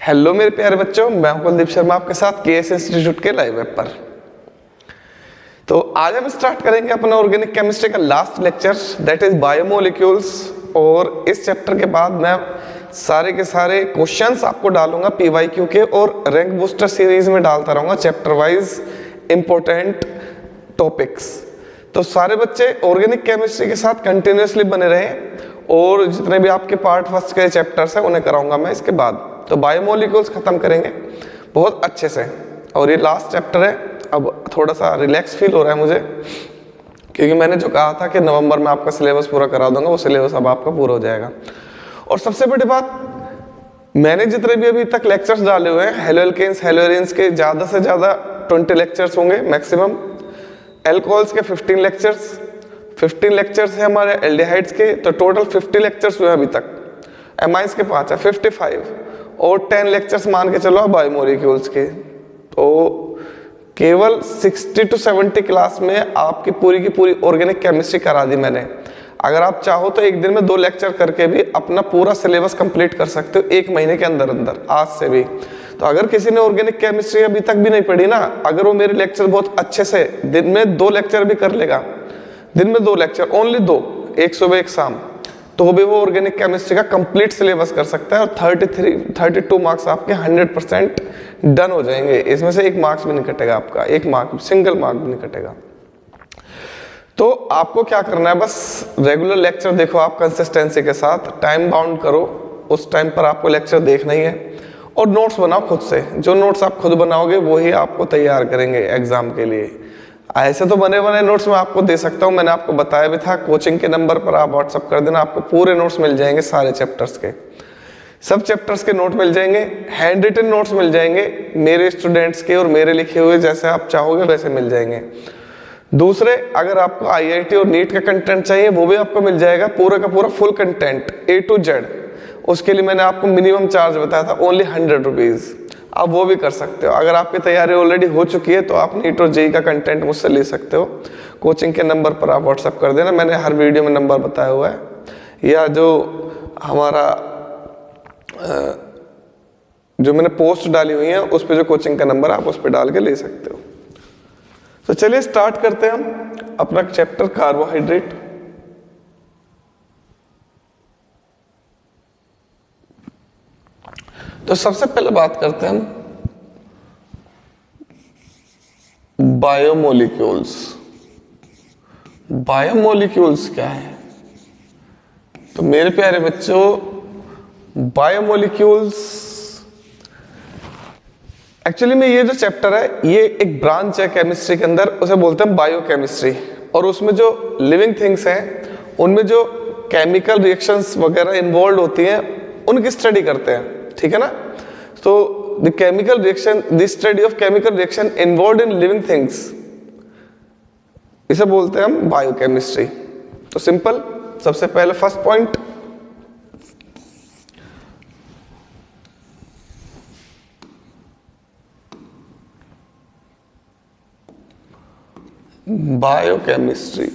Hello मेरे प्यारे बच्चों, मैं हूं कुलदीप शर्मा आपके साथ केएस इंस्टीट्यूट के लाइव वेब पर। तो आज हम स्टार्ट करेंगे अपना ऑर्गेनिक केमिस्ट्री का last lecture, that is biomolecules. और इस चैप्टर के बाद मैं सारे के सारे क्वेश्चंस आपको डालूंगा पीवाईक्यू के, और रैंक बूस्टर सीरीज में डालता रहूंगा चैप्टर वाइज इंपॉर्टेंट टॉपिक्स। तो सारे बच्चे ऑर्गेनिक केमिस्ट्री के साथ कंटिन्यूसली बने रहें, और जितने भी आपके पार्ट फर्स्ट के चैप्टर्स हैं उन्हें कराऊंगा मैं इसके बाद। तो बायोमोलिक्यूल्स खत्म करेंगे बहुत अच्छे से, और ये लास्ट चैप्टर है। अब थोड़ा सा रिलैक्स फील हो रहा है मुझे, क्योंकि मैंने जो कहा था कि नवंबर में आपका सिलेबस पूरा करा दूंगा, वो सिलेबस अब आपका पूरा हो जाएगा। और सबसे बड़ी बात, मैंने जितने भी अभी तक लेक्चर्स डाले हुए हैं हेलोएल्केन्स हेलोएरिन्स के ज़्यादा से ज़्यादा 20 लेक्चर्स होंगे मैक्सिमम। एल्कोहल्स के 15 लेक्चर्स है हमारे एल्डिहाइड्स के, तो टोटल 50 लेक्चर्स हुए अभी तक। एमाइंस के 5 है, 55, और 10 लेक्चर्स मान के चलो बायोमोलिक्यूल्स के। तो केवल 60 to 70 क्लास में आपकी पूरी की पूरी ऑर्गेनिक केमिस्ट्री करा दी मैंने। अगर आप चाहो तो एक दिन में 2 लेक्चर करके भी अपना पूरा सिलेबस कंप्लीट कर सकते हो 1 महीने के अंदर अंदर, आज से भी। तो अगर किसी ने ऑर्गेनिक केमिस्ट्री अभी तक भी नहीं पढ़ी ना, अगर वो मेरे लेक्चर बहुत अच्छे से दिन में 2 लेक्चर भी कर लेगा, दिन में 2 लेक्चर, ओनली 2, एक सुबह एक शाम, तो भी वो ऑर्गेनिक केमिस्ट्री का कंप्लीट सिलेबस कर सकता है। और 32 मार्क्स आपके 100% डन हो जाएंगे। इसमें से 1 मार्क्स भी नहीं कटेगा आपका, 1 मार्क, सिंगल मार्क भी नहीं कटेगा। तो आपको क्या करना है, बस रेगुलर लेक्चर देखो आप कंसिस्टेंसी के साथ, टाइम बाउंड करो, उस टाइम पर आपको लेक्चर देखना ही है। और नोट्स बनाओ खुद से, जो नोट्स आप खुद बनाओगे वही आपको तैयार करेंगे एग्जाम के लिए। ऐसे तो बने बने नोट्स मैं आपको दे सकता हूँ, मैंने आपको बताया भी था। कोचिंग के नंबर पर आप व्हाट्सअप कर देना, आपको पूरे नोट्स मिल जाएंगे, सारे चैप्टर्स के, सब चैप्टर्स के नोट मिल जाएंगे, हैंड रिटन नोट्स मिल जाएंगे मेरे स्टूडेंट्स के, और मेरे लिखे हुए जैसे आप चाहोगे वैसे मिल जाएंगे। दूसरे, अगर आपको आईआईटी और नीट का कंटेंट चाहिए वो भी आपको मिल जाएगा, पूरा का पूरा full content A to Z। उसके लिए मैंने आपको मिनिमम चार्ज बताया था, ओनली 100 रुपीज़। आप वो भी कर सकते हो। अगर आपकी तैयारी ऑलरेडी हो चुकी है तो आप नीट और जेई का कंटेंट मुझसे ले सकते हो। कोचिंग के नंबर पर आप व्हाट्सअप कर देना, मैंने हर वीडियो में नंबर बताया हुआ है, या जो हमारा जो मैंने पोस्ट डाली हुई है उस पर जो कोचिंग का नंबर आप उस पर डाल के ले सकते हो। तो चलिए स्टार्ट करते हैं हम अपना चैप्टर कार्बोहाइड्रेट। तो सबसे पहले बात करते हैं हम बायोमोलिक्यूल्स। बायोमोलिक्यूल्स क्या है? तो मेरे प्यारे बच्चों, बायोमोलिक्यूल्स एक्चुअली में ये जो चैप्टर है ये एक ब्रांच है केमिस्ट्री के अंदर, उसे बोलते हैं बायोकेमिस्ट्री। और उसमें जो लिविंग थिंग्स हैं उनमें जो केमिकल रिएक्शंस वगैरह इन्वॉल्व होती हैं उनकी स्टडी करते हैं, ठीक है ना। तो the chemical reaction, the study of chemical reaction involve in living things, इसे बोलते हैं हम बायोकेमिस्ट्री। तो सिंपल, सबसे पहले first point, biochemistry.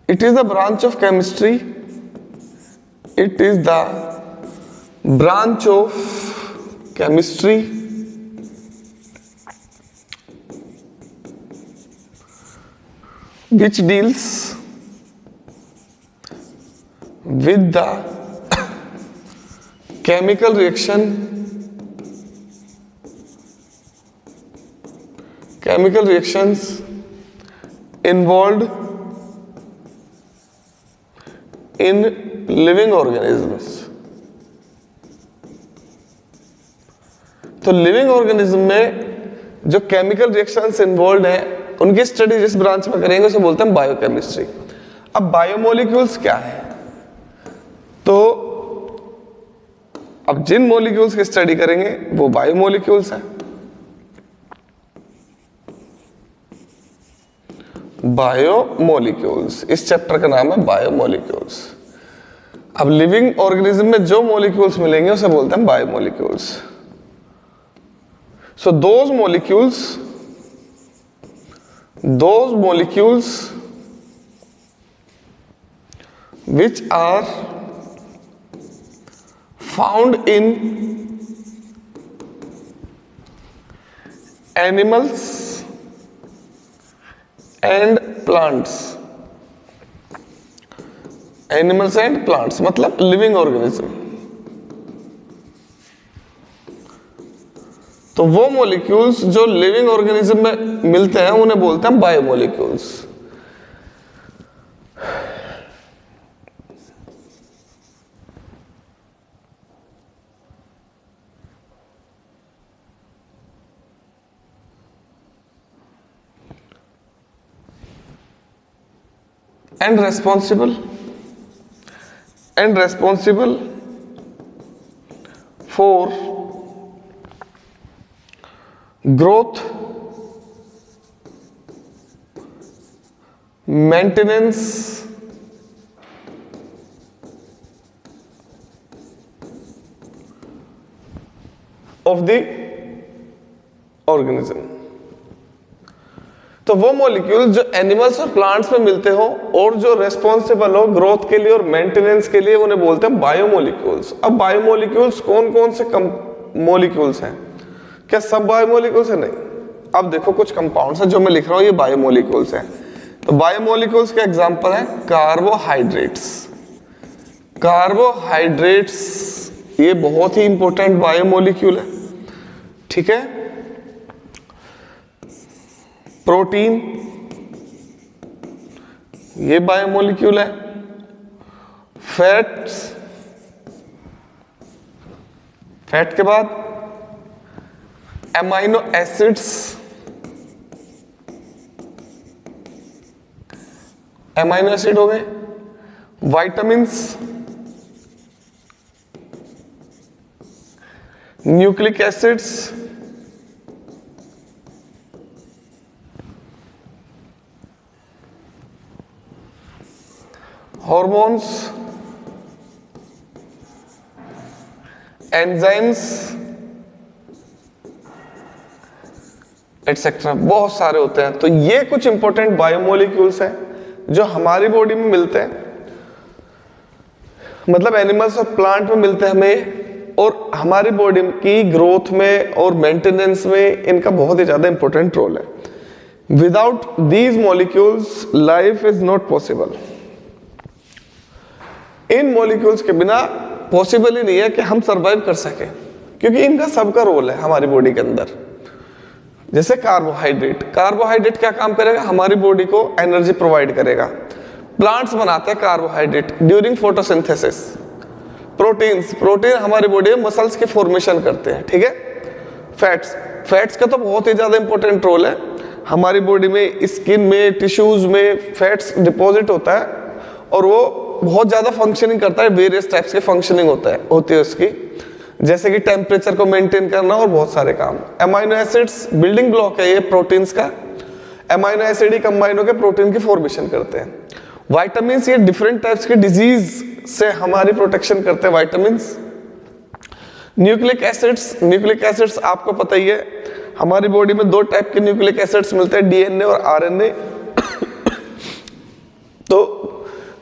It is the branch of chemistry. It is the branch of chemistry which deals with the chemical reactions involved in living organisms। तो living organism में जो केमिकल रिएक्शंस इन्वॉल्व हैं उनकी study जिस branch में करेंगे उसे बोलते हैं बायोकेमिस्ट्री। अब बायोमोलिक्यूल्स क्या है? तो अब जिन मॉलिक्यूल्स की स्टडी करेंगे वो बायोमोलिक्यूल्स हैं। बायोमोलिक्यूल्स, इस चैप्टर का नाम है बायोमोलिक्यूल्स। अब लिविंग ऑर्गेनिज्म में जो मॉलिक्यूल्स मिलेंगे उसे बोलते हैं biomolecules. So those molecules those molecules which are found in animals and plants. Animals and plants मतलब लिविंग ऑर्गेनिज्म। तो वो मॉलिक्यूल्स जो लिविंग ऑर्गेनिज्म में मिलते हैं उन्हें बोलते हैं biomolecules. and responsible for growth, maintenance, of the organism। तो वो मॉलिक्यूल जो एनिमल्स और प्लांट्स में मिलते हो और जो रेस्पॉन्सिबल हो ग्रोथ के लिए और मेंटेनेंस के लिए उन्हें बोलते हैं बायोमोलिक्यूल्स। अब बायोमोलिक्यूल्स कौन कौन से मॉलिक्यूल्स हैं? क्या सब बायोमोलिक्यूल्स है? नहीं। अब देखो कुछ कंपाउंड्स हैं जो मैं लिख रहा हूं ये बायोमोलिक्यूल्स हैं। तो बायोमोलिक्यूल्स के एग्जांपल है कार्बोहाइड्रेट्स। कार्बोहाइड्रेट्स ये बहुत ही इंपॉर्टेंट बायोमोलिक्यूल है, ठीक है। प्रोटीन ये बायोमोलिक्यूल है। फैट्स, फैट के बाद एमाइनो एसिड्स, एमाइनो एसिड हो गए। Vitamins, nucleic acids, hormones, enzymes etcetera, बहुत सारे होते हैं। तो ये कुछ इंपॉर्टेंट बायोमोलिक्यूल्स हैं जो हमारी बॉडी में मिलते हैं, मतलब एनिमल्स और प्लांट में मिलते हैं हमें, और हमारी बॉडी की ग्रोथ में और मेंटेनेंस में इनका बहुत ही ज्यादा इंपॉर्टेंट रोल है। Without these molecules life is not possible. In molecules के बिना पॉसिबल ही नहीं है कि हम सरवाइव कर सके, क्योंकि इनका सबका रोल है हमारी बॉडी के अंदर। जैसे कार्बोहाइड्रेट, कार्बोहाइड्रेट क्या काम करेगा? हमारी बॉडी को एनर्जी प्रोवाइड करेगा। प्लांट्स बनाते हैं carbohydrate during photosynthesis. Proteins, protein हमारी बॉडी में मसल्स की फॉर्मेशन करते हैं, ठीक है। फैट्स, फैट्स का तो बहुत ही ज्यादा इंपॉर्टेंट रोल है हमारी बॉडी में। स्किन में, टिश्यूज में फैट्स डिपॉजिट होता है और वो बहुत ज्यादा फंक्शनिंग करता है। वेरियस टाइप्स के फंक्शनिंग होती है उसकी, जैसे कि टेम्परेचर को मेंटेन करना और बहुत सारे काम। एमाइनो एसिड्स बिल्डिंग ब्लॉक है ये प्रोटीन्स का। एमाइनो एसिड ही कंबाइन होकर प्रोटीन की फॉर्मेशन करते हैं। वाइटामिन्स ये डिफरेंट टाइप्स के डिजीज से हमारी प्रोटेक्शन करते हैं vitamins. Nucleic acids, nucleic acids आपको पता ही है हमारी बॉडी में दो टाइप के न्यूक्लिक एसिड्स मिलते हैं, डीएनए और आरएनए। तो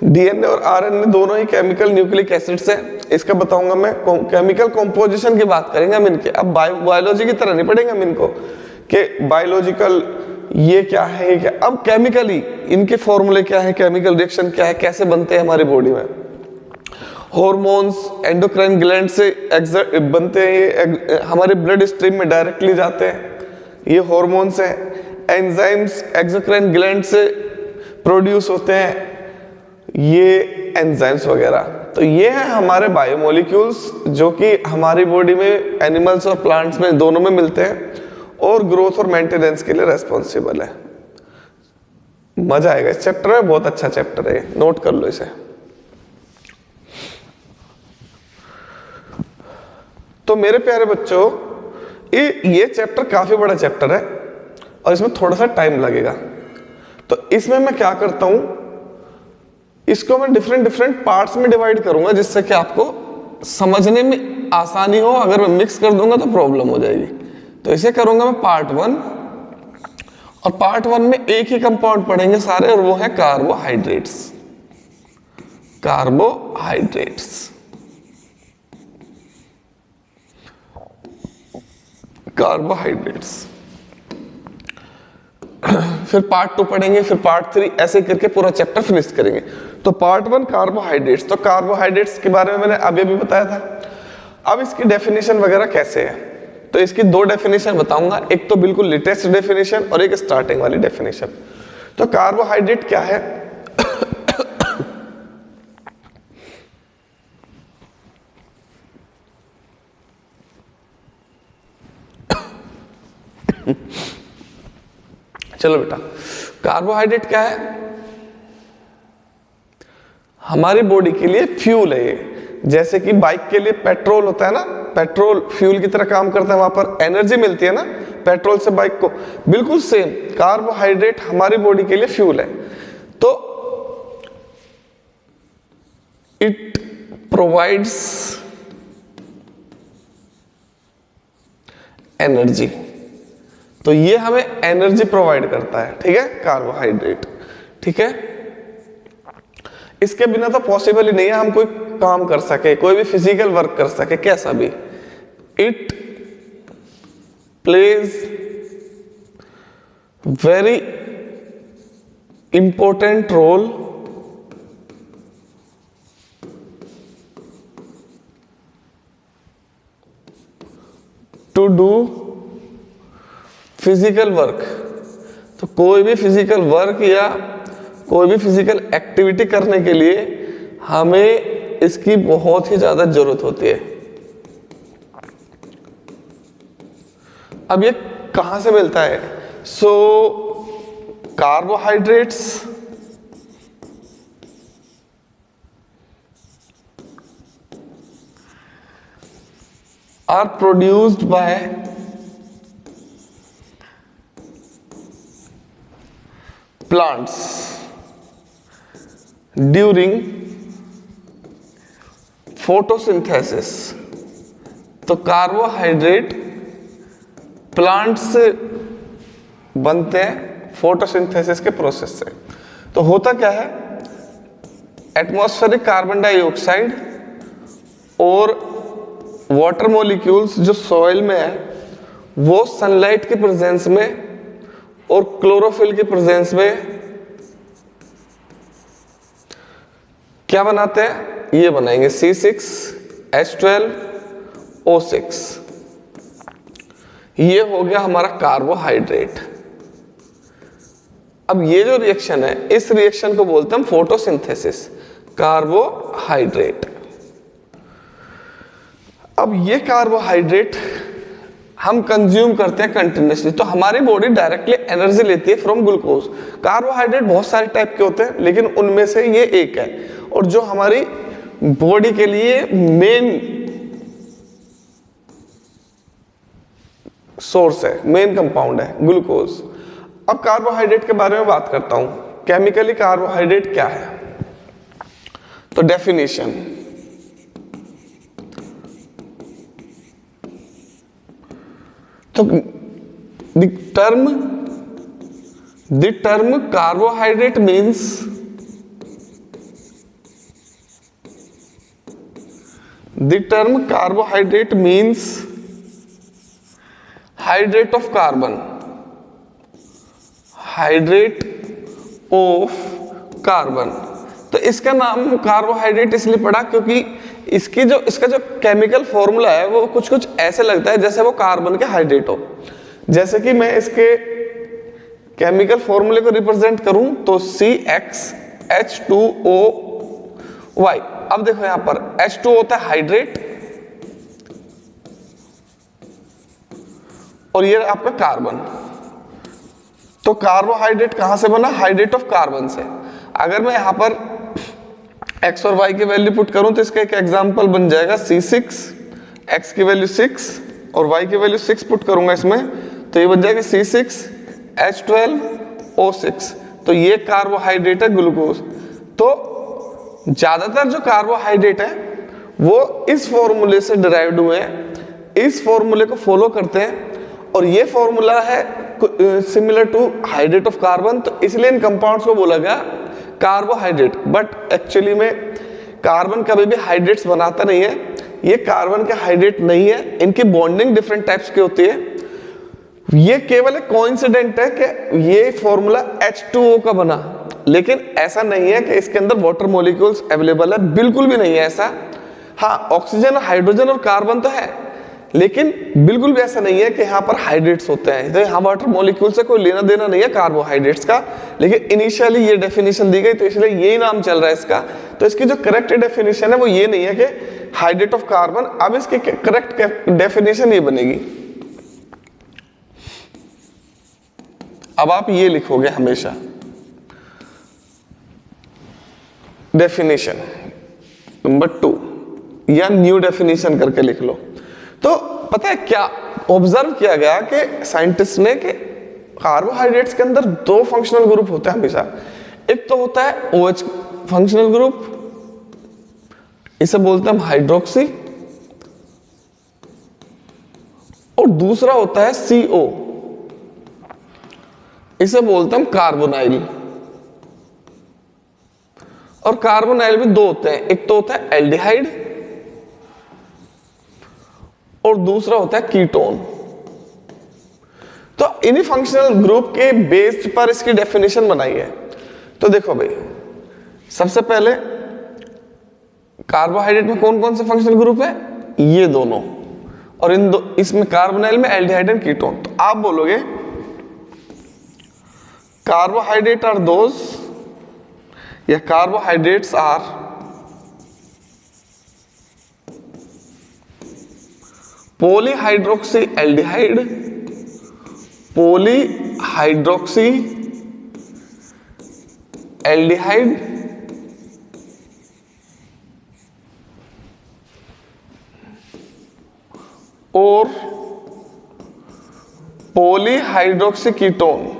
डीएनए और आरएनए दोनों ही केमिकल न्यूक्लिक एसिड्स हैं। इसका बताऊंगा मैं, केमिकल कंपोजिशन की बात करेंगे हम इनके। अब बायोलॉजी की तरह नहीं पढ़ेंगे हम इनको कि बायोलॉजिकल ये क्या है, ये क्या। अब केमिकली इनके फॉर्मूले क्या है, केमिकल रिएक्शन क्या है, कैसे बनते हैं हमारी बॉडी में। हॉर्मोन्स एंडोक्राइन ग्लैंड से बनते हैं, ये हमारे ब्लड स्ट्रीम में डायरेक्टली जाते हैं, ये हॉर्मोन्स हैं। एंजाइम्स एक्सोक्राइन ग्लैंड से प्रोड्यूस होते हैं, ये एंजाइम्स वगैरह। तो ये है हमारे बायोमोलिक्यूल्स जो कि हमारी बॉडी में एनिमल्स और प्लांट्स में दोनों में मिलते हैं और ग्रोथ और मेंटेनेंस के लिए रेस्पॉन्सिबल है। मजा आएगा इस चैप्टर में, बहुत अच्छा चैप्टर है, नोट कर लो इसे। तो मेरे प्यारे बच्चों ये चैप्टर काफी बड़ा चैप्टर है और इसमें थोड़ा सा टाइम लगेगा। तो इसमें मैं क्या करता हूं, इसको मैं डिफरेंट पार्ट्स में डिवाइड करूंगा जिससे कि आपको समझने में आसानी हो। अगर मैं मिक्स कर दूंगा तो प्रॉब्लम हो जाएगी। तो इसे करूंगा मैं पार्ट 1 और पार्ट 1 में एक ही कंपाउंड पढ़ेंगे सारे, और वो है कार्बोहाइड्रेट्स। Carbohydrates, carbohydrates. फिर पार्ट 2 पढ़ेंगे, फिर पार्ट 3, ऐसे करके पूरा चैप्टर फिनिश करेंगे। तो पार्ट 1 कार्बोहाइड्रेट्स। तो कार्बोहाइड्रेट्स के बारे में मैंने अभी भी बताया था। अब इसकी डेफिनेशन वगैरह कैसे है, तो इसकी 2 डेफिनेशन बताऊंगा, एक तो बिल्कुल लेटेस्ट डेफिनेशन और एक स्टार्टिंग वाली डेफिनेशन। तो कार्बोहाइड्रेट क्या है? चलो बेटा, कार्बोहाइड्रेट क्या है? हमारी बॉडी के लिए फ्यूल है ये। जैसे कि बाइक के लिए पेट्रोल होता है ना, पेट्रोल फ्यूल की तरह काम करता है, वहां पर एनर्जी मिलती है ना पेट्रोल से बाइक को, बिल्कुल सेम कार्बोहाइड्रेट हमारी बॉडी के लिए फ्यूल है। तो इट प्रोवाइड्स एनर्जी, तो ये हमें एनर्जी प्रोवाइड करता है, ठीक है, कार्बोहाइड्रेट, ठीक है। इसके बिना तो पॉसिबल ही नहीं है हम कोई काम कर सके, कोई भी फिजिकल वर्क कर सके, कैसा भी। It plays very important role to do physical work. तो कोई भी फिजिकल वर्क या कोई भी फिजिकल एक्टिविटी करने के लिए हमें इसकी बहुत ही ज्यादा जरूरत होती है। अब ये कहां से मिलता है? So carbohydrates are produced by plants during photosynthesis। तो कार्बोहाइड्रेट प्लांट से बनते हैं फोटोसिंथेसिस के प्रोसेस से। तो होता क्या है, एटमॉस्फेरिक कार्बन डाइऑक्साइड और वाटर मॉलिक्यूल्स जो सॉइल में है वो सनलाइट के प्रेजेंस में और क्लोरोफिल के प्रेजेंस में क्या बनाते हैं? ये बनाएंगे C6H12O6। ये हो गया हमारा कार्बोहाइड्रेट। अब ये जो रिएक्शन है, इस रिएक्शन को बोलते हैं फोटोसिंथेसिस, कार्बोहाइड्रेट। अब ये कार्बोहाइड्रेट हम कंज्यूम करते हैं कंटिन्यूसली, तो हमारी बॉडी डायरेक्टली एनर्जी लेती है फ्रॉम ग्लूकोज। कार्बोहाइड्रेट बहुत सारे टाइप के होते हैं, लेकिन उनमें से ये एक है, और जो हमारी बॉडी के लिए मेन सोर्स है, मेन कंपाउंड है ग्लूकोज। अब कार्बोहाइड्रेट के बारे में बात करता हूं, केमिकली कार्बोहाइड्रेट क्या है। तो डेफिनेशन, तो the term carbohydrate means hydrate of carbon, hydrate of carbon। तो इसका नाम कार्बोहाइड्रेट इसलिए पड़ा क्योंकि इसका जो केमिकल फॉर्मूला है वो कुछ कुछ ऐसे लगता है जैसे वो कार्बन के हाइड्रेट हो। जैसे कि मैं इसके केमिकल फॉर्मूले को रिप्रेजेंट करूं तो CxH2OY। अब देखो यहां पर H2 होता है हाइड्रेट और ये आपका कार्बन। तो कार्बोहाइड्रेट कहां से बना? हाइड्रेट ऑफ कार्बन से। अगर मैं यहां पर x और y की वैल्यू पुट करूं तो इसका एक एग्जांपल बन जाएगा C6, x की वैल्यू 6 और y की वैल्यू 6 पुट करूंगा इसमें, तो ये बन जाएगा C6H12O6। तो ये कार्बोहाइड्रेट है ग्लूकोज। तो ज्यादातर जो कार्बोहाइड्रेट है वो इस फॉर्मूले से डिराइव्ड हुए हैं, इस फॉर्मूले को फॉलो करते हैं, और ये फॉर्मूला है similar to hydrate of carbon, तो इसलिए इन कंपाउंड्स को बोला गया कार्बोहाइड्रेट। बट एक्चुअली में कार्बन कभी भी हाइड्रेट्स बनाता नहीं है, ये कार्बन के हाइड्रेट नहीं है, इनकी बॉन्डिंग डिफरेंट टाइप्स की होती है। ये केवल एक कोइंसिडेंट है कि ये फॉर्मूला H2O का बना, लेकिन ऐसा नहीं है कि इसके अंदर वाटर मॉलिक्यूल्स अवेलेबल है, बिल्कुल भी नहीं है ऐसा। हाँ, ऑक्सीजन, हाइड्रोजन और कार्बन तो है, लेकिन बिल्कुल भी ऐसा नहीं है कि यहाँ पर हाइड्रेट्स होते हैं। तो यहाँ वाटर मॉलिक्यूल से कोई लेना देना नहीं है कार्बोहाइड्रेट्स का, लेकिन इनिशियली ये डेफिनेशन दी गई तो इसलिए यही नाम चल रहा है इसका। तो इसकी जो करेक्ट डेफिनेशन है वो ये नहीं है कि हाइड्रेट ऑफ कार्बन, अब इसकी करेक्ट डेफिनेशन ये बनेगी। अब आप ये लिखोगे हमेशा डेफिनेशन नंबर 2 या न्यू डेफिनेशन करके लिख लो। तो पता है क्या ऑब्जर्व किया गया कि साइंटिस्ट ने कि कार्बोहाइड्रेट्स के अंदर 2 फंक्शनल ग्रुप होते हैं हमेशा। एक तो होता है OH फंक्शनल ग्रुप, इसे बोलते हैं हम हाइड्रोक्सी, और दूसरा होता है CO, इसे बोलते हैं हम कार्बोनाइल। और कार्बोनाइल भी 2 होते हैं, एक तो होता है एल्डिहाइड और दूसरा होता है कीटोन। तो इन्हीं फंक्शनल ग्रुप के बेस्ड पर इसकी डेफिनेशन बनाई है। तो देखो भाई, सबसे पहले कार्बोहाइड्रेट में कौन कौन से फंक्शनल ग्रुप है, ये दोनों, और इसमें कार्बोनाइल में एल्डिहाइड एंड कीटोन। तो आप बोलोगे कार्बोहाइड्रेट आर दोज, या carbohydrates are polyhydroxy aldehyde, polyhydroxy aldehyde, और पॉलीहाइड्रोक्सी कीटोन।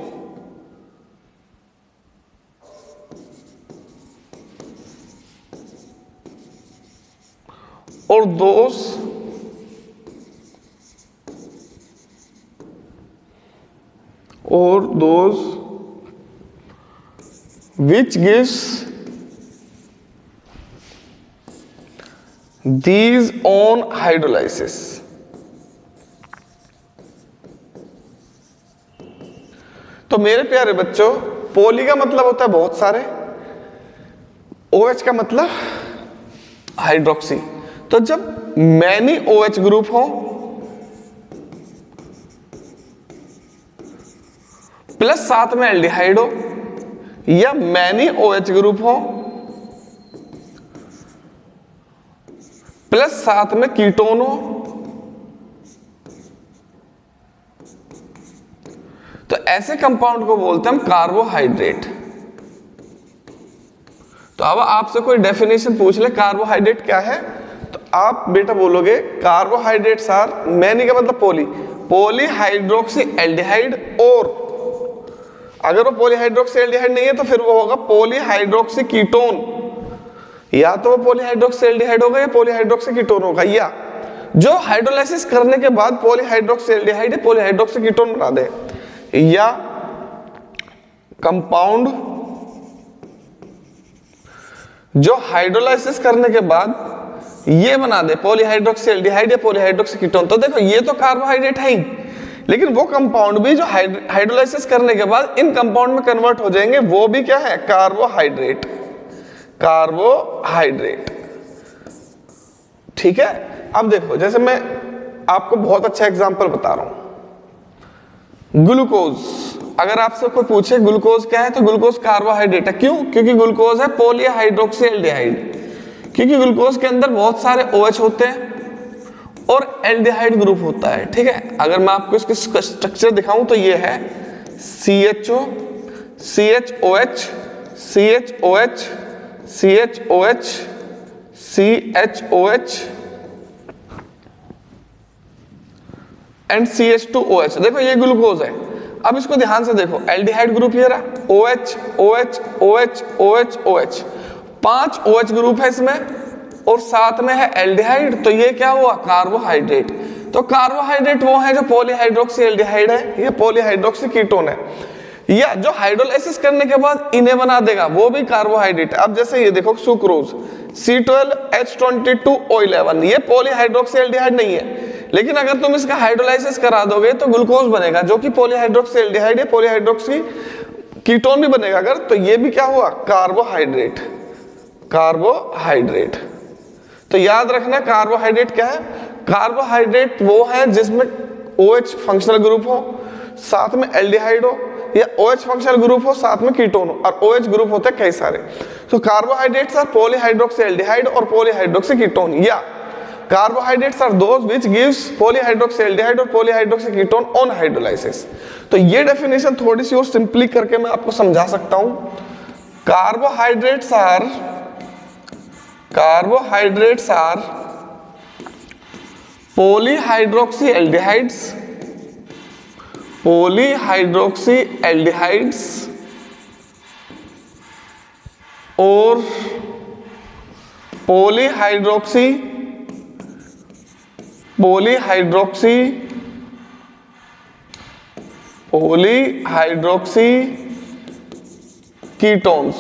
और those which gives these on hydrolysis। तो मेरे प्यारे बच्चों, पोली का मतलब होता है बहुत सारे, OH का मतलब हाइड्रोक्सी। तो जब मैनी OH ग्रुप हो प्लस साथ में एल्डिहाइड हो, या मैनी OH ग्रुप हो प्लस साथ में कीटोन हो, तो ऐसे कंपाउंड को बोलते हैं हम कार्बोहाइड्रेट। तो अब आपसे कोई डेफिनेशन पूछ ले कार्बोहाइड्रेट क्या है, तो आप बेटा बोलोगे कार्बोहाइड्रेट्स आर, मैनी का मतलब पोली, पॉलीहाइड्रोक्सी एल्डिहाइड, और अगर वो पॉलीहाइड्रोक्सी एल्डिहाइड नहीं है तो फिर वो होगा पॉलीहाइड्रोक्सी कीटोन। या तो वो पॉलीहाइड्रोक्सी एल्डिहाइड होगा या पॉलीहाइड्रोक्सी कीटोन होगा, या जो हाइड्रोलाइसिस करने के बाद पॉलीहाइड्रोक्सी एल्डिहाइड या पॉलीहाइड्रोक्सी कीटोन बना दे, या कंपाउंड जो हाइड्रोलाइसिस करने के बाद ये बना दे पॉलीहाइड्रोक्सी एल्डिहाइड या पॉलीहाइड्रोक्सी कीटोन। तो देखो ये तो कार्बोहाइड्रेट है ही, लेकिन वो कंपाउंड भी जो हाइड्रोलाइसिस करने के बाद इन कंपाउंड में कन्वर्ट हो जाएंगे, वो भी क्या है, कार्बोहाइड्रेट। कार्बोहाइड्रेट, ठीक है। अब देखो, जैसे मैं आपको बहुत अच्छा एग्जांपल बता रहा हूं, ग्लूकोज। अगर आपसे कोई पूछे ग्लूकोज क्या है, तो ग्लूकोज कार्बोहाइड्रेट है। क्यों? क्योंकि ग्लूकोज है पॉलीहाइड्रोक्सी एल्डिहाइड, क्योंकि ग्लूकोज के अंदर बहुत सारे OH होते हैं और एल्डिहाइड ग्रुप होता है, ठीक है। अगर मैं आपको इसकी स्ट्रक्चर दिखाऊं तो ये है CHO, CHOH, CHOH, CHOH, CHOH and CH2OH। देखो ये ग्लूकोज है। अब इसको ध्यान से देखो, एल्डिहाइड ग्रुप ये रहा, OH OH OH OH OH, 5 OH group है इसमें, और साथ में है एल्डिहाइड, तो ये क्या हुआ, कार्बोहाइड्रेट। तो कार्बोहाइड्रेट वो है जो पॉलीहाइड्रोक्सी एल्डिहाइड है, ये पॉलीहाइड्रोक्सी कीटोन है, या जो हाइड्रोलाइसिस करने के बाद इन्हें बना देगा वो भी कार्बोहाइड्रेट। अब जैसे ये देखो सुक्रोज C12H22O11, ये पॉलीहाइड्रोक्सी एल्डिहाइड नहीं है, लेकिन अगर तुम इसका हाइड्रोलाइसिस करा दोगे तो ग्लूकोज बनेगा जो कि पॉलीहाइड्रोक्सी एल्डिहाइड है, पॉलीहाइड्रोक्सी कीटोन भी बनेगा अगर, तो ये भी क्या हुआ, कार्बोहाइड्रेट। कार्बोहाइड्रेट तो याद रखना कार्बोहाइड्रेट क्या है, कार्बोहाइड्रेट वो है जिसमें OH फंक्शनल ग्रुप हो, साथ में एल्डिहाइड हो, या OH फंक्शनल ग्रुप हो साथ में कीटोन हो, और OH ग्रुप होते हैं कई सारे। तो कार्बोहाइड्रेट्स आर पॉलीहाइड्रोक्सी एल्डिहाइड और पॉलीहाइड्रोक्सी कीटोन, या carbohydrates are those which gives polyhydroxy aldehyde और पॉलीहाइड्रोक्सी कीटोन ऑन हाइड्रोलाइसिस। तो ये डेफिनेशन थोड़ी सी और सिंपली करके मैं आपको समझा सकता हूं। कार्बोहाइड्रेट्स आर polyhydroxy aldehydes और polyhydroxy ketones,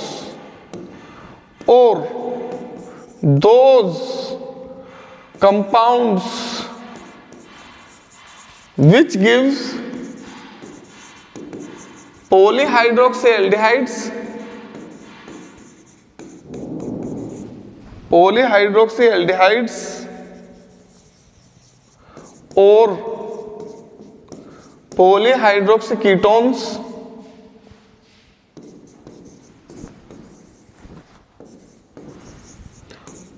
or those compounds which gives polyhydroxy aldehydes or polyhydroxy ketones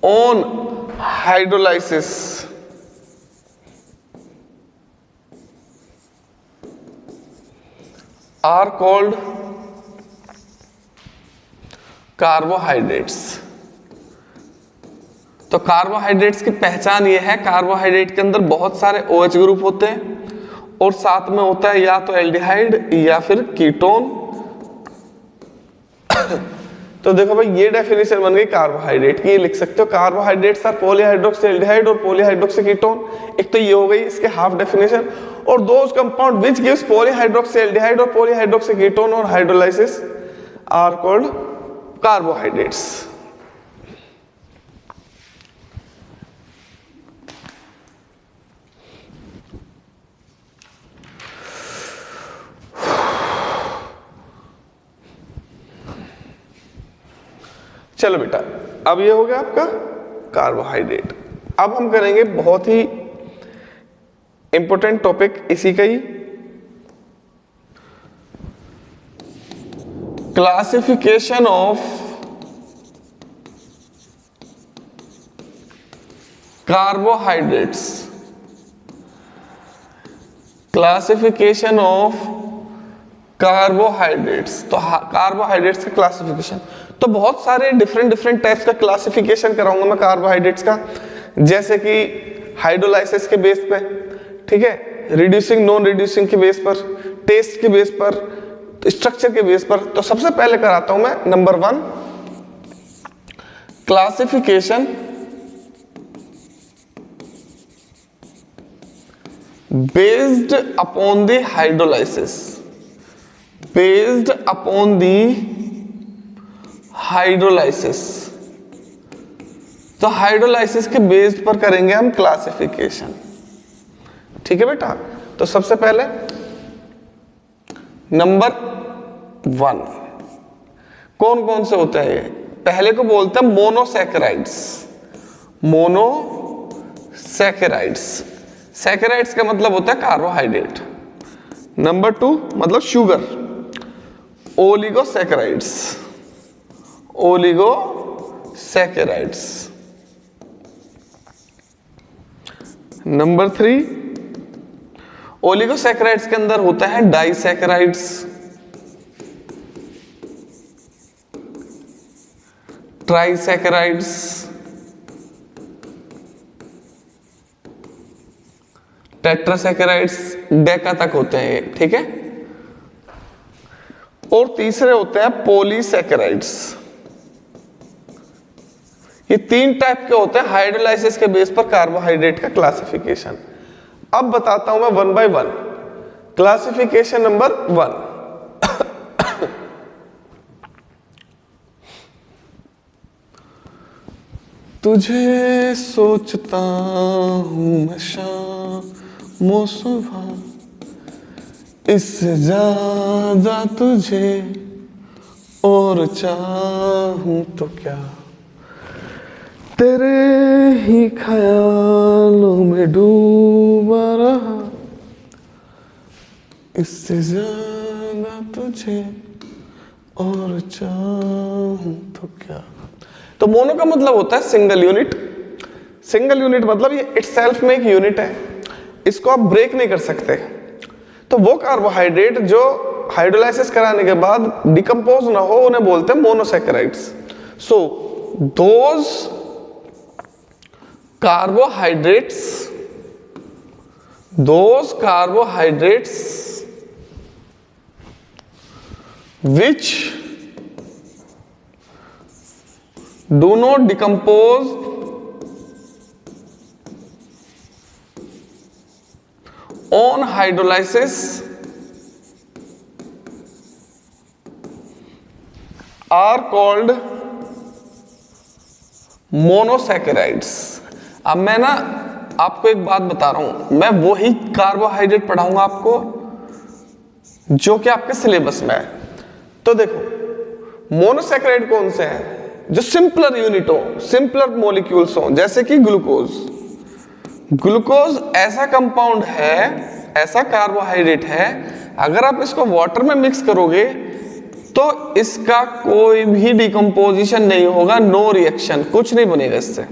on hydrolysis are called carbohydrates। तो कार्बोहाइड्रेट्स की पहचान ये है, कार्बोहाइड्रेट के अंदर बहुत सारे OH ग्रुप होते हैं और साथ में होता है या तो एल्डिहाइड या फिर कीटोन। तो देखो भाई ये डेफिनेशन बन गई कार्बोहाइड्रेट की, ये लिख सकते हो कार्बोहाइड्रेट्स आर पॉलीहाइड्रोक्सी एल्डिहाइड और पॉलीहाइड्रोक्सी कीटोन। एक तो ये हो गई इसके हाफ डेफिनेशन, और those compound which gives polyhydroxy aldehyde और पॉलीहाइड्रोक्सी कीटोन और हाइड्रोलाइसिस आर कॉल्ड कार्बोहाइड्रेट्स। चलो बेटा, अब ये हो गया आपका कार्बोहाइड्रेट। अब हम करेंगे बहुत ही इंपॉर्टेंट टॉपिक इसी का ही, classification of carbohydrates. Classification of carbohydrates, तो कार्बोहाइड्रेट्स का क्लासिफिकेशन, तो बहुत सारे डिफरेंट टाइप्स का क्लासिफिकेशन कराऊंगा मैं कार्बोहाइड्रेट्स का, जैसे कि हाइड्रोलाइसिस के बेस पे, ठीक है, रिड्यूसिंग नॉन रिड्यूसिंग के बेस पर, टेस्ट के बेस पर, स्ट्रक्चर के बेस पर। तो सबसे पहले कराता हूं मैं number 1, classification based upon the hydrolysis, based upon the hydrolysis. तो हाइड्रोलाइसिस के बेस पर करेंगे हम क्लासिफिकेशन, ठीक है बेटा। तो सबसे पहले नंबर 1 कौन कौन से होते हैं ये, पहले को बोलते हैं मोनोसैकेराइड्स। मोनोसैकेराइड्स, सैकेराइड्स का मतलब होता है कार्बोहाइड्रेट। नंबर 2 मतलब sugar, oligosaccharides, oligosaccharides. Number 3 oligosaccharides के अंदर होता है डाइसैकेराइड्स, ट्राइसैकेराइड्स, टेट्रासैकेराइड्स, डेका तक होते हैं ये, ठीक है। और तीसरे होते हैं पॉलीसैकेराइड्स, ये 3 टाइप के होते हैं हाइड्रोलाइसिस के बेस पर कार्बोहाइड्रेट का क्लासिफिकेशन। अब बताता हूं मैं 1 by 1। क्लासिफिकेशन नंबर 1, तुझे सोचता हूं मैं शाम सुबह, इससे ज्यादा तुझे और चाहूं तो क्या, तेरे ही ख्यालों में डूबा रहा, इससे ज्यादा तुझे और चाहूं तो क्या। तो मोनो का मतलब होता है सिंगल यूनिट। सिंगल यूनिट मतलब ये इटसेल्फ में एक यूनिट है, इसको आप ब्रेक नहीं कर सकते। तो वो कार्बोहाइड्रेट जो हाइड्रोलाइसिस कराने के बाद डिकम्पोज ना हो उन्हें बोलते हैं monosaccharides. So those carbohydrates which do not decompose on hydrolysis are called monosaccharides। अब मैं ना आपको एक बात बता रहा हूं, मैं वही कार्बोहाइड्रेट पढ़ाऊंगा आपको जो कि आपके सिलेबस में है। तो देखो मोनोसैकेराइड कौन से हैं, जो सिंपलर यूनिट हो, सिंपलर मॉलिक्यूल्स हो, जैसे कि ग्लूकोज। ग्लूकोज ऐसा कंपाउंड है, ऐसा कार्बोहाइड्रेट है, अगर आप इसको वाटर में मिक्स करोगे तो इसका कोई भी डिकम्पोजिशन नहीं होगा, नो रिएक्शन, कुछ नहीं बनेगा इससे।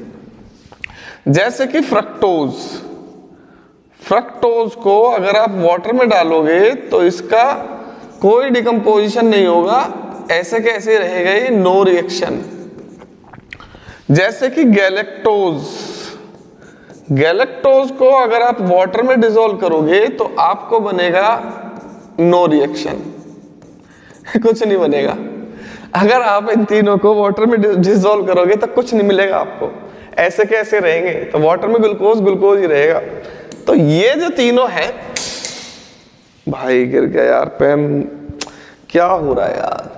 जैसे कि फ्रक्टोज, फ्रक्टोज को अगर आप वाटर में डालोगे तो इसका कोई डिकम्पोजिशन नहीं होगा, ऐसे के ऐसे रहेगा ये, नो रिएक्शन। जैसे कि गैलेक्टोज, गैलेक्टोज को अगर आप वाटर में डिसॉल्व करोगे तो आपको बनेगा नो रिएक्शन, कुछ नहीं बनेगा। अगर आप इन तीनों को वाटर में डिसॉल्व करोगे तो कुछ नहीं मिलेगा आपको, ऐसे कैसे रहेंगे। तो वाटर में ग्लूकोज ग्लूकोज ही रहेगा। तो ये जो तीनों हैं, भाई गिर गया यार पेन, क्या हो रहा है यार,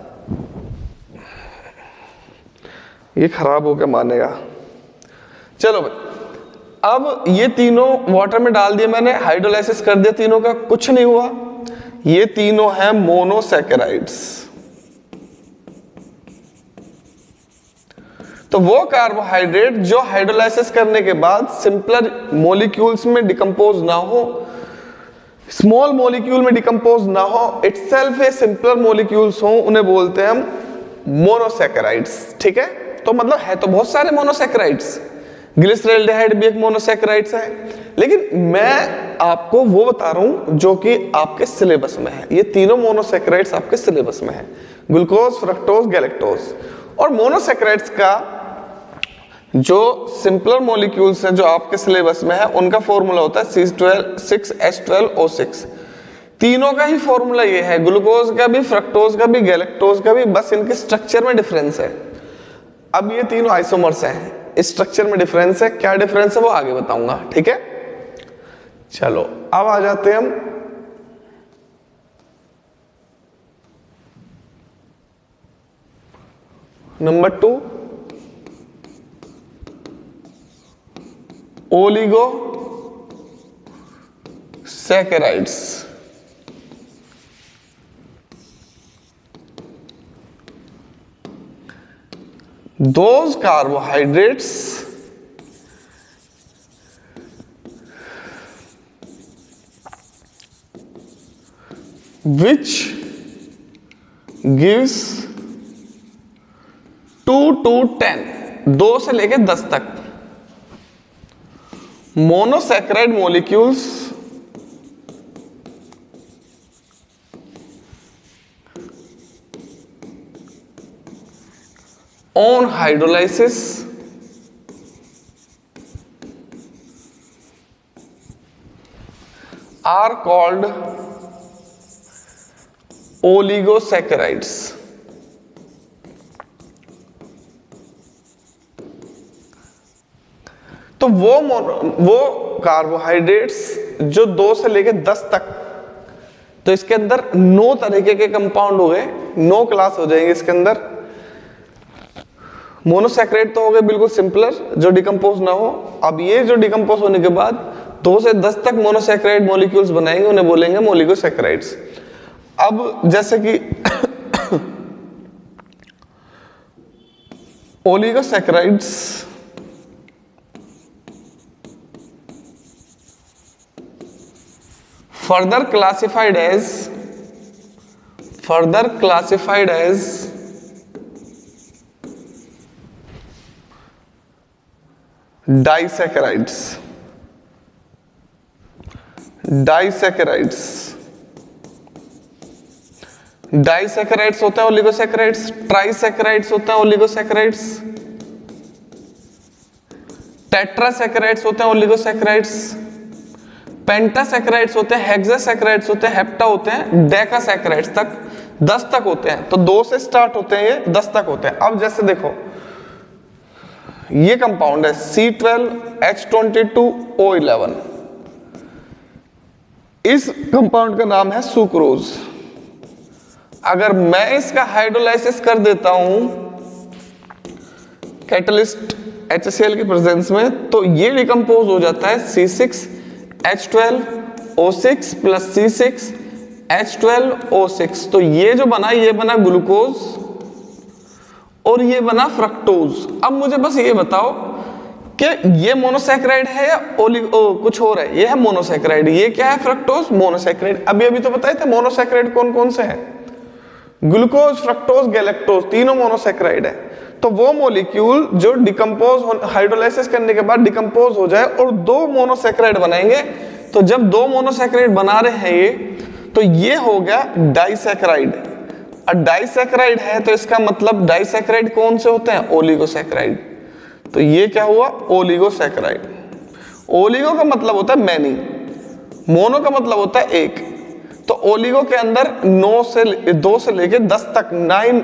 ये खराब हो के मानेगा। चलो भाई, अब ये तीनों वाटर में डाल दिए मैंने, हाइड्रोलाइसिस कर दिया तीनों का, कुछ नहीं हुआ। ये तीनों हैं मोनोसैकेराइड्स। तो वो कार्बोहाइड्रेट जो हाइड्रोलाइसिस करने के बाद सिंपलर मॉलिक्यूल्स में डिकम्पोज ना हो, स्मॉल मॉलिक्यूल में डिकम्पोज ना हो, इटसेल्फ ए सिंपलर मॉलिक्यूल्स हो, उन्हें बोलते हैं हम मोनोसैकेराइड्स। ठीक है, तो मतलब है तो बहुत सारे मोनोसैकेराइड्स, ग्लिसरॉल्डिहाइड भी एक मोनोसैकेराइड्स है, लेकिन मैं आपको वो बता रहा हूं जो कि आपके सिलेबस में है। ये तीनों मोनोसैकेराइड्स आपके सिलेबस में है, ग्लूकोज, फ्रक्टोज, गैलेक्टोज। और मोनोसैकेराइड्स का जो सिंपलर मॉलिक्यूल्स हैं जो आपके सिलेबस में है, उनका फॉर्मूला होता है C6H12O6। तीनों का ही फॉर्मूला ये है, ग्लूकोज का भी, फ्रक्टोज का भी, गैलेक्टोज का भी, बस इनके स्ट्रक्चर में डिफरेंस है। अब ये तीनों आइसोमर्स हैं, इस स्ट्रक्चर में डिफरेंस है, क्या डिफरेंस है वो आगे बताऊंगा। ठीक है, चलो अब आ जाते हैं हम number 2, oligosaccharides. Those carbohydrates which gives 2 to 10, 2 से लेके 10 तक monosaccharide molecules on hydrolysis are called oligosaccharides। तो वो कार्बोहाइड्रेट्स जो 2 से लेके 10 तक, तो इसके अंदर 9 तरीके के कंपाउंड हो गए, 9 क्लास हो जाएंगे इसके अंदर। मोनोसैकेराइड तो हो गए बिल्कुल सिंपलर, जो डिकम्पोज ना हो। अब ये जो डिकम्पोज होने के बाद 2 से 10 तक मोनोसैकेराइड मॉलिक्यूल्स बनाएंगे, उन्हें बोलेंगे ओलिगोसैकेराइड्स। अब जैसे कि oligosaccharides further classified as disaccharides होते हैं ओलिगोसैकेराइड्स, ट्राइसैकेराइड्स होते हैं ओलिगोसैकेराइड्स, टेट्रासैकेराइड्स होते हैं ओलिगोसैकेराइड्स, पेंटासैकेराइड्स होते हैं, हेक्सासैकेराइड्स होते हैं, हेप्टा होते हैं, डेकासैकेराइड्स तक 10 तक होते हैं। तो 2 से स्टार्ट होते हैं, ये 10 तक होते हैं। अब जैसे देखो ये कंपाउंड है C12H22O11, इस कंपाउंड का नाम है सुक्रोज। अगर मैं इसका हाइड्रोलाइसिस कर देता हूं कैटलिस्ट HCl की प्रेजेंस में, तो ये डिकम्पोज हो जाता है C6H12O6 प्लस C6H12O6। तो ये जो बना, ये बना ग्लूकोज और ये बना फ्रक्टोज। अब मुझे बस ये बताओ कि ये मोनोसैकेराइड है या कुछ और है? ये है मोनोसैकेराइड। ये क्या है? Fructose, monosaccharide. अभी तो बताए थे मोनोसैकेराइड कौन कौन से हैं? ग्लूकोज, फ्रक्टोज, गैलेक्टोज, तीनों मोनोसैकेराइड है। तो वो मॉलिक्यूल जो डिकम्पोज हाइड्रोलाइसिस करने के बाद डिकम्पोज हो जाए और 2 मोनोसैकेराइड बनाएंगे। तो जब 2 मोनोसैकेराइड बना रहे हैं ये, तो ये हो गया डाइसैकेराइड। और डाइसैकेराइड है तो इसका मतलब डाइसैकेराइड कौन से होते हैं? ओलिगोसैकेराइड। तो ये क्या हुआ? ओलिगोसैकेराइड। ओलिगो का मतलब होता है मैनी, मोनो का मतलब होता है एक। तो ओलिगो के अंदर 2 से लेके 10 तक 9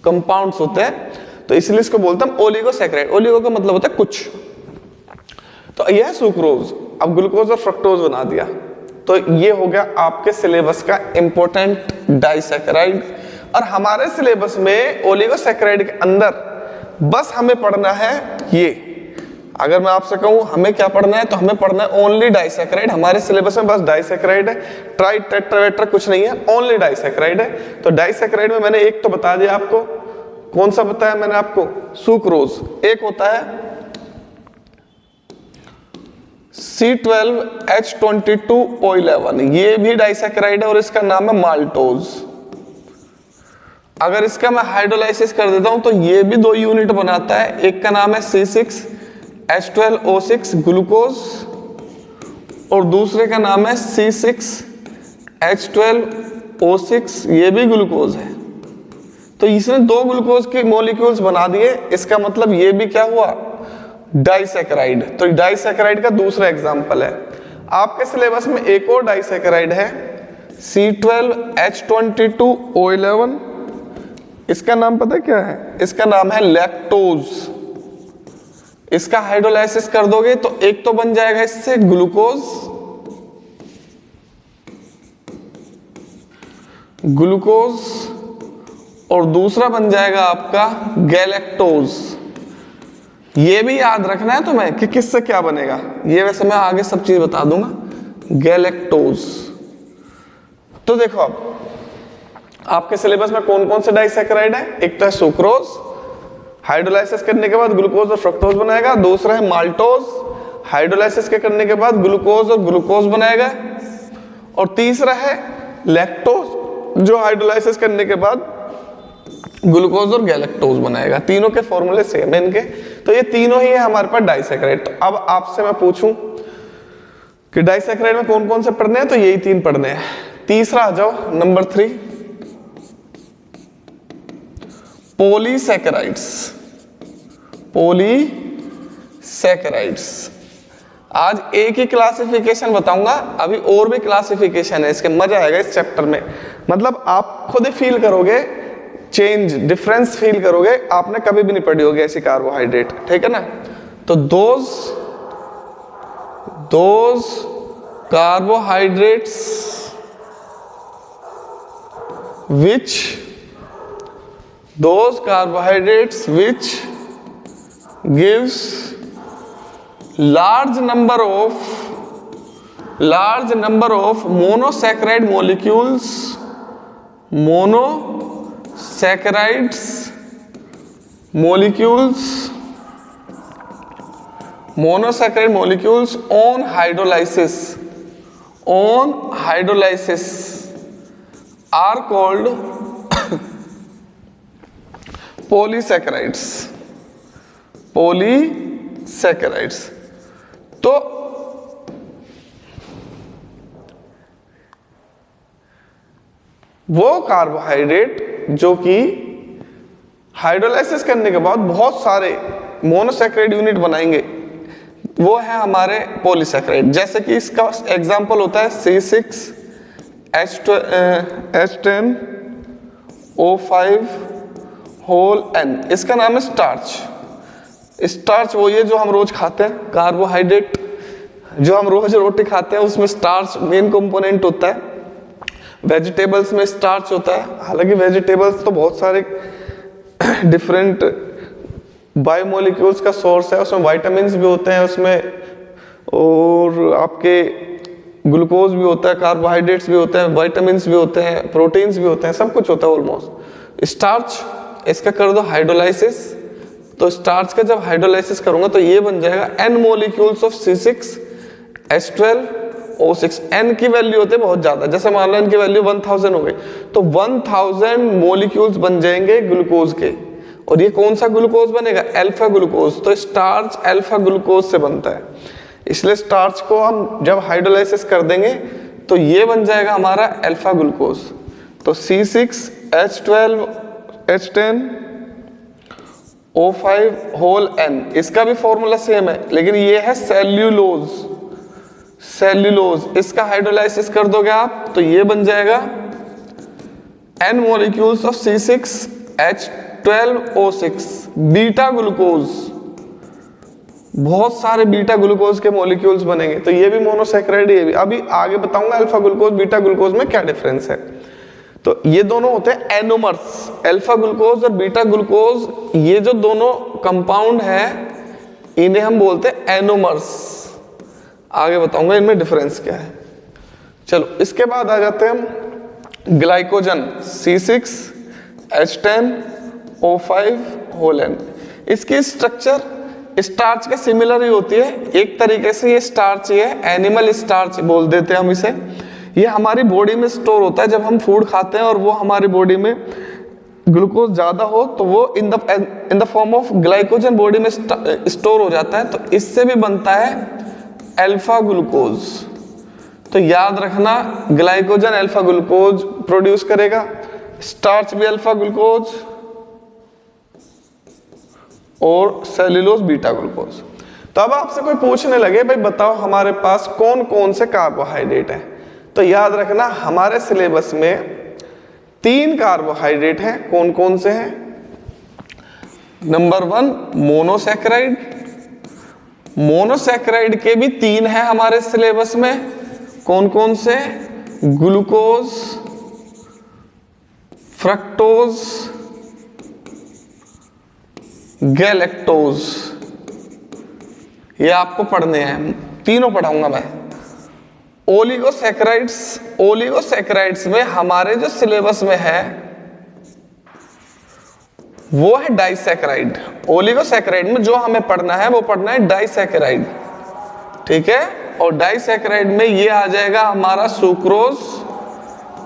कंपाउंड्स होते हैं, तो इसलिए इसको बोलते हैं ओलिगोसैकेराइड। ओलिगो का मतलब होता है कुछ। तो यह है सुक्रोज। अब ग्लूकोज और फ्रक्टोज बना दिया, तो ये हो गया आपके सिलेबस का इंपॉर्टेंट डाइसैकेराइड। और हमारे सिलेबस में ओलिगोसैकेराइड के अंदर बस हमें पढ़ना है ये। अगर मैं आपसे कहूं हमें क्या पढ़ना है, तो हमें पढ़ना है ओनली डाइसैकेराइड। हमारे सिलेबस में बस डाइसैकेराइड है, ट्राई टेट्रा वेट्रा कुछ नहीं है, ओनली डाइसैकेराइड है। तो डाइसैकेराइड में मैंने एक तो बता दिया आपको, कौन सा बताया मैंने आपको? सुक्रोज। एक होता है C12H22O11, ये भी डाइसैकेराइड है और इसका नाम है माल्टोज। अगर इसका मैं हाइड्रोलाइसिस कर देता हूं तो ये भी 2 यूनिट बनाता है। एक का नाम है C6H12O6 ग्लूकोज और दूसरे का नाम है C6H12O6, ये भी ग्लूकोज है। तो इसने 2 ग्लूकोज के मॉलिक्यूल्स बना दिए। इसका मतलब ये भी क्या हुआ? डाइसैकेराइड। तो डाइसैकेराइड का दूसरा एग्जांपल है। आपके सिलेबस में एक और डाइसैकेराइड है C12H22O11, इसका नाम पता है क्या है? इसका नाम है लैक्टोज। इसका हाइड्रोलाइसिस कर दोगे तो एक तो बन जाएगा इससे ग्लूकोज, और दूसरा बन जाएगा आपका गैलेक्टोज। ये भी याद रखना है तुम्हें कि किससे क्या बनेगा। ये वैसे मैं आगे सब चीज बता दूंगा। गैलेक्टोज। तो देखो अब आपके सिलेबस में कौन कौन से डाइसैकेराइड है? एक तो है सुक्रोज, हाइड्रोलाइसिस करने के बाद ग्लूकोज और फ्रक्टोज बनाएगा। दूसरा है माल्टोज, हाइड्रोलाइसिस के करने के बाद ग्लूकोज और ग्लूकोज बनाएगा। और तीसरा है लैक्टोज, जो हाइड्रोलाइसिस करने के बाद ग्लूकोज और गैलेक्टोज बनाएगा। तीनों के फॉर्मूले सेम है इनके। तो ये तीनों ही है हमारे पास डाइसैकेराइड। तो अब आपसे मैं पूछूं कि डाइसैकेराइड में कौन कौन से पढ़ने हैं, तो यही 3 पढ़ने हैं। तीसरा आ जाओ, नंबर 3, पॉलीसैकेराइड्स। पॉलीसैकेराइड्स आज एक ही क्लासिफिकेशन बताऊंगा, अभी और भी क्लासिफिकेशन है इसके, मजा आएगा इस चैप्टर में। मतलब आप खुद ही फील करोगे चेंज, डिफरेंस फील करोगे। आपने कभी भी नहीं पढ़ी होगी ऐसी कार्बोहाइड्रेट, ठीक है ना। तो those carbohydrates which gives large number of monosaccharide molecules on hydrolysis are called polysaccharides. तो वो कार्बोहाइड्रेट जो कि हाइड्रोलाइसिस करने के बाद बहुत सारे मोनोसैकेराइड यूनिट बनाएंगे, वो है हमारे पॉलीसैकेराइड। जैसे कि इसका एग्जांपल होता है C6H10O5 इसका नाम है स्टार्च वो ये जो हम रोज खाते हैं, कार्बोहाइड्रेट जो हम रोज रोटी खाते हैं उसमें स्टार्च मेन कंपोनेंट होता है। वेजिटेबल्स में स्टार्च होता है, हालांकि वेजिटेबल्स तो बहुत सारे डिफरेंट बायोमोलिक्यूल्स का सोर्स है, उसमें विटामिन्स भी होते हैं उसमें, और आपके ग्लूकोज भी होता है, कार्बोहाइड्रेट्स भी होते हैं, विटामिन्स भी होते हैं, प्रोटीन्स भी होते हैं, सब कुछ होता है ऑलमोस्ट। स्टार्च इसका कर दो हाइड्रोलाइसिस, तो स्टार्च का जब हाइड्रोलाइसिस करूंगा तो ये बन जाएगा n molecules of C6H12O6। n की वैल्यू होते हैं बहुत ज्यादा, जैसे मान लो n की वैल्यू 1000 हो गई तो 1000 मोलिक्यूल्स बन जाएंगे ग्लूकोज के। और ये कौन सा ग्लूकोज बनेगा? Alpha glucose. तो स्टार्च अल्फा ग्लूकोज से बनता है, इसलिए स्टार्च को हम जब हाइड्रोलाइसिस कर देंगे तो ये बन जाएगा हमारा अल्फा ग्लूकोज। तो C6H12O5 इसका भी फॉर्मूला सेम है, लेकिन ये है सेल्यूलोज। इसका हाइड्रोलाइसिस कर दोगे आप तो ये बन जाएगा n molecules of C6H12O6 beta glucose. बहुत सारे बीटा ग्लूकोज के मॉलिक्यूल्स बनेंगे, तो ये भी मोनोसैकेराइड, ये भी। अभी आगे बताऊंगा अल्फा ग्लूकोज बीटा ग्लूकोज में क्या डिफरेंस है। तो ये दोनों होते हैं एनोमर्स, अल्फा ग्लूकोज और बीटा ग्लूकोज, ये जो दोनों कंपाउंड है इन्हें हम बोलते हैं एनोमर्स। आगे बताऊंगा इनमें डिफरेंस क्या है। चलो इसके बाद आ जाते हैं हम ग्लाइकोजन C6H10O5 इसकी स्ट्रक्चर स्टार्च के सिमिलर ही होती है एक तरीके से। ये स्टार्च ही है, एनिमल स्टार्च बोल देते हैं हम इसे। ये हमारी बॉडी में स्टोर होता है जब हम फूड खाते हैं और वो हमारी बॉडी में ग्लूकोज ज्यादा हो तो वो in the form of glycogen body में स्टोर हो जाता है, तो इससे भी बनता है अल्फा ग्लूकोज। तो याद रखना ग्लाइकोजन अल्फा ग्लूकोज प्रोड्यूस करेगा, स्टार्च भी अल्फा ग्लूकोज और सेल्यूलोज बीटा ग्लूकोज। तो अब आपसे कोई पूछने लगे भाई बताओ हमारे पास कौन कौन से कार्बोहाइड्रेट है, तो याद रखना हमारे सिलेबस में 3 कार्बोहाइड्रेट हैं। कौन कौन से हैं? Number 1 monosaccharide. मोनोसैकेराइड के भी 3 हैं हमारे सिलेबस में। कौन कौन से? Glucose, fructose, galactose. ये आपको पढ़ने हैं, तीनों पढ़ाऊंगा मैं। ओलिगोसैकेराइड्स में हमारे जो सिलेबस में है वो है डाइसैकेराइड। ओलिगोसैकेराइड में जो हमें पढ़ना है वो पढ़ना है डाइसैकेराइड, ठीक है। और डाइसैकेराइड में ये आ जाएगा हमारा सुक्रोज,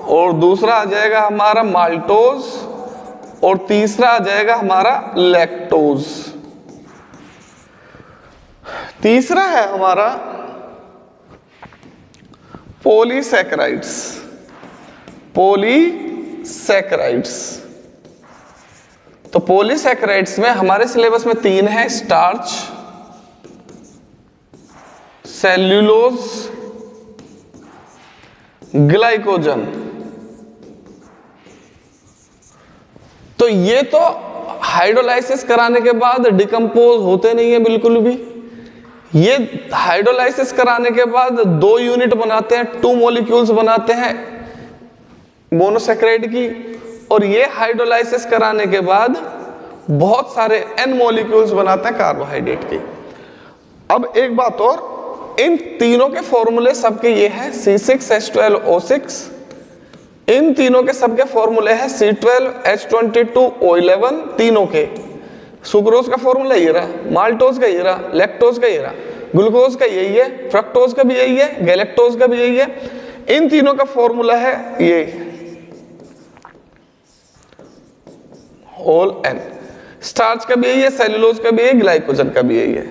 और दूसरा आ जाएगा हमारा माल्टोज, और तीसरा आ जाएगा हमारा लैक्टोज। तीसरा है हमारा पॉलीसैकेराइड्स। तो पॉलीसैकेराइड्स में हमारे सिलेबस में 3 है, स्टार्च, सेल्यूलोज, ग्लाइकोजन। तो ये तो हाइड्रोलाइसिस कराने के बाद डिकम्पोज होते नहीं है बिल्कुल भी, ये हाइड्रोलाइसिस कराने के बाद 2 यूनिट बनाते हैं, 2 मॉलिक्यूल्स बनाते हैं मोनोसैकेराइड की, और ये हाइड्रोलाइसिस कराने के बाद बहुत सारे N मॉलिक्यूल्स बनाते हैं कार्बोहाइड्रेट की। अब एक बात और, इन तीनों के फॉर्मूले सबके ये है C6H12O6, इन तीनों के सबके फॉर्मूले है C12H22O11, तीनों के। सुक्रोज का फॉर्मूला ये रहा, माल्टोज का ये रहा, लैक्टोज का ये रहा, ग्लूकोज का यही है, फ्रक्टोज का भी यही है, गैलेक्टोज का भी यही है। इन तीनों का फॉर्मूला है ये होल N। स्टार्च का भी यही है, सेलुलोज का भी यही है, ग्लाइकोजन का भी यही है।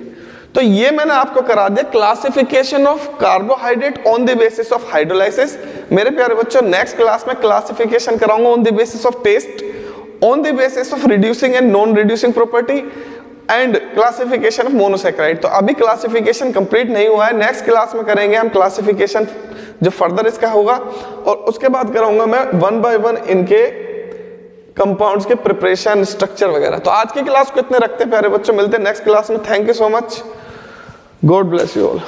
तो ये मैंने आपको करा दिया classification of carbohydrate on the basis of hydrolysis. मेरे प्यारे बच्चों, नेक्स्ट क्लास में क्लासिफिकेशन कराऊंगा on the basis of test, on the basis of reducing and non-reducing property and classification of monosaccharide। तो अभी क्लासिफिकेशन कंप्लीट नहीं हुआ है, नेक्स्ट क्लास में करेंगे हम क्लासिफिकेशन जो फर्दर इसका होगा, और उसके बाद कराऊंगा मैं 1 by 1 इनके कंपाउंड्स के प्रिपरेशन, स्ट्रक्चर वगैरह। तो आज की क्लास को इतने रखते हैं प्यारे बच्चों, मिलते हैं नेक्स्ट क्लास में। Thank you so much, God bless you all.